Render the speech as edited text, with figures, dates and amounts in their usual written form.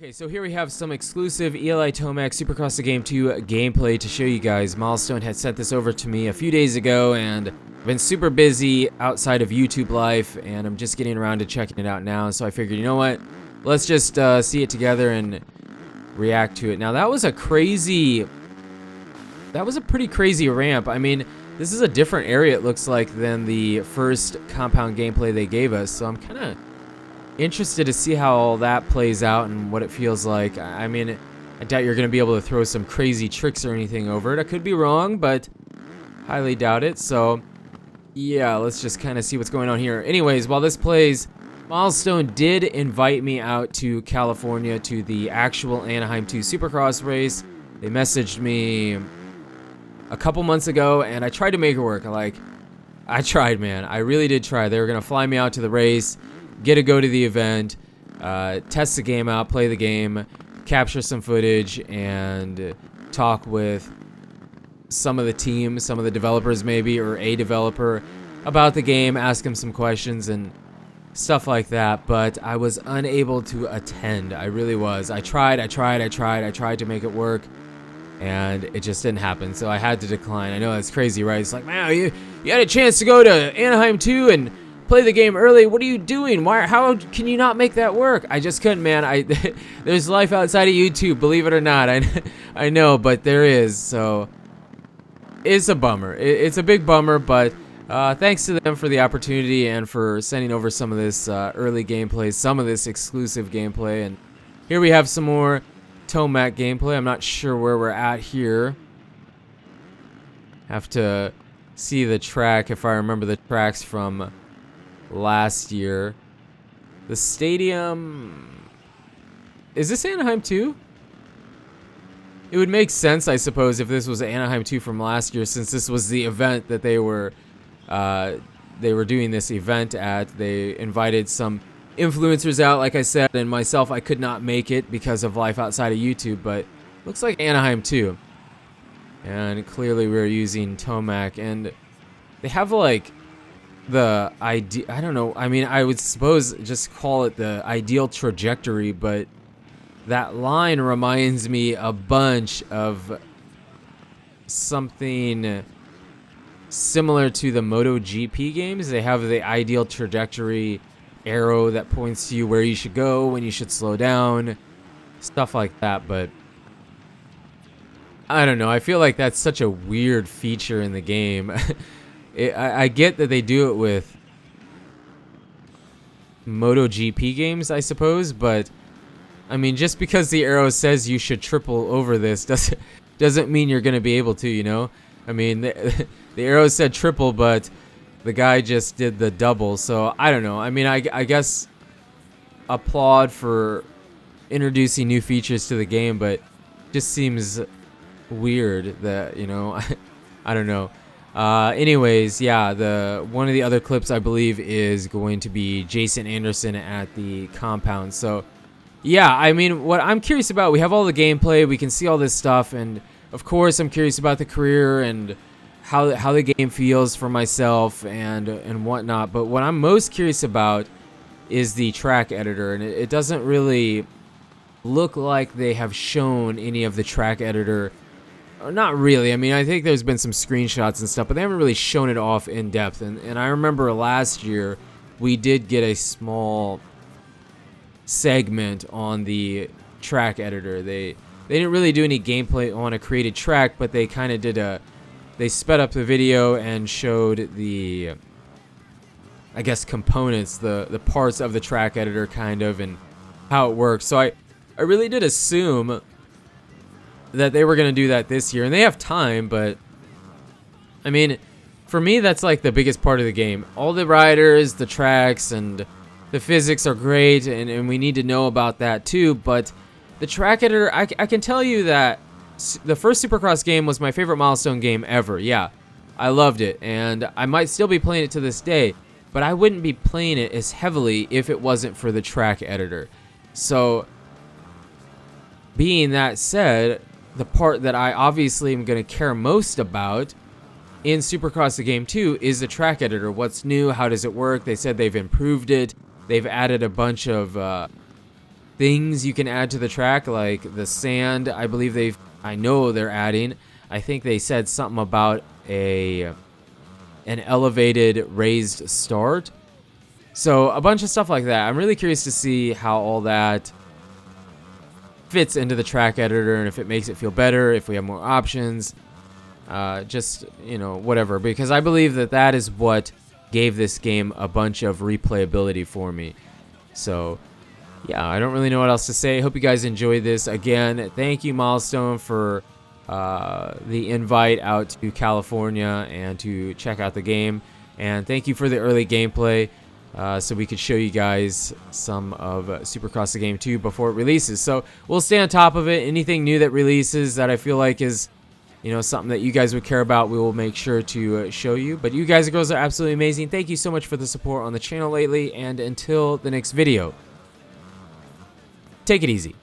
Okay, so here we have some exclusive Eli Tomac Supercross the Game 2 gameplay to show you guys. Milestone had sent this over to me a few days ago, and I've been super busy outside of YouTube life, and I'm just getting around to checking it out now, so I figured, you know what, let's just see it together and react to it. Now, that was a pretty crazy ramp. I mean, this is a different area, it looks like, than the first compound gameplay they gave us, so I'm kind of interested to see how all that plays out and what it feels like. I mean, I doubt you're going to be able to throw some crazy tricks or anything over it. I could be wrong, but highly doubt it. So, yeah, let's just kind of see what's going on here. Anyways, while this plays, Milestone did invite me out to California to the actual Anaheim 2 Supercross race. They messaged me a couple months ago, and I tried to make it work. I tried, man. I really did try. They were going to fly me out to the race, get to go to the event, test the game out, play the game, capture some footage, and talk with some of the team, some of the developers maybe, or a developer about the game, ask them some questions and stuff like that, but I was unable to attend. I really was. I tried to make it work, and it just didn't happen, so I had to decline. I know that's crazy, right? It's like, man, you had a chance to go to Anaheim 2 and play the game early. What are you doing? How can you not make that work? I just couldn't, man. There's life outside of YouTube, believe it or not. I know, but there is. So it's a bummer. It's a big bummer, but thanks to them for the opportunity and for sending over some of this early gameplay, some of this exclusive gameplay. And here we have some more Tomac gameplay. I'm not sure where we're at here. Have to see the track if I remember the tracks from last year. The stadium, is this Anaheim 2? It would make sense, I suppose, if this was Anaheim 2 from last year, since this was the event that they were doing this event at. They invited some influencers out, like I said, and myself, I could not make it because of life outside of YouTube, but looks like Anaheim 2. And clearly we're using Tomac, and they have like the idea, I don't know, I mean, I would suppose just call it the ideal trajectory, but that line reminds me a bunch of something similar to the MotoGP games. They have the ideal trajectory arrow that points to you where you should go, when you should slow down, stuff like that, but I don't know, I feel like that's such a weird feature in the game. I get that they do it with MotoGP games, I suppose, but I mean, just because the arrow says you should triple over this doesn't mean you're going to be able to, you know? I mean, the arrow said triple, but the guy just did the double, so I don't know. I mean, I guess applaud for introducing new features to the game, but just seems weird that, you know, I don't know. Anyways, yeah, one of the other clips I believe is going to be Jason Anderson at the compound. So, yeah, I mean, what I'm curious about, we have all the gameplay, we can see all this stuff, and of course I'm curious about the career and how the game feels for myself and whatnot. But what I'm most curious about is the track editor, and it doesn't really look like they have shown any of the track editor. Not really. I mean, I think there's been some screenshots and stuff, but they haven't really shown it off in depth. And I remember last year we did get a small segment on the track editor. They didn't really do any gameplay on a created track, but they kind of did they sped up the video and showed the, I guess, components, the parts of the track editor kind of, and how it works. So I really did assume that they were going to do that this year, and they have time, but I mean, for me, that's like the biggest part of the game. All the riders, the tracks, and the physics are great, and we need to know about that too, but the track editor, I can tell you that the first Supercross game was my favorite Milestone game ever. Yeah, I loved it, and I might still be playing it to this day, but I wouldn't be playing it as heavily if it wasn't for the track editor. So, being that said, the part that I obviously am going to care most about in Supercross the Game 2 is the track editor. What's new? How does it work? They said they've improved it. They've added a bunch of things you can add to the track, like the sand. I know they're adding. I think they said something about an elevated raised start. So a bunch of stuff like that. I'm really curious to see how all that fits into the track editor and if it makes it feel better, if we have more options, just, you know, whatever. Because I believe that is what gave this game a bunch of replayability for me. So, yeah, I don't really know what else to say. Hope you guys enjoyed this. Again, thank you, Milestone, for the invite out to California and to check out the game. And thank you for the early gameplay. So we could show you guys some of Supercross the Game 2 before it releases. So we'll stay on top of it. Anything new that releases that I feel like is, you know, something that you guys would care about, we will make sure to show you. But you guys and girls are absolutely amazing. Thank you so much for the support on the channel lately. And until the next video, take it easy.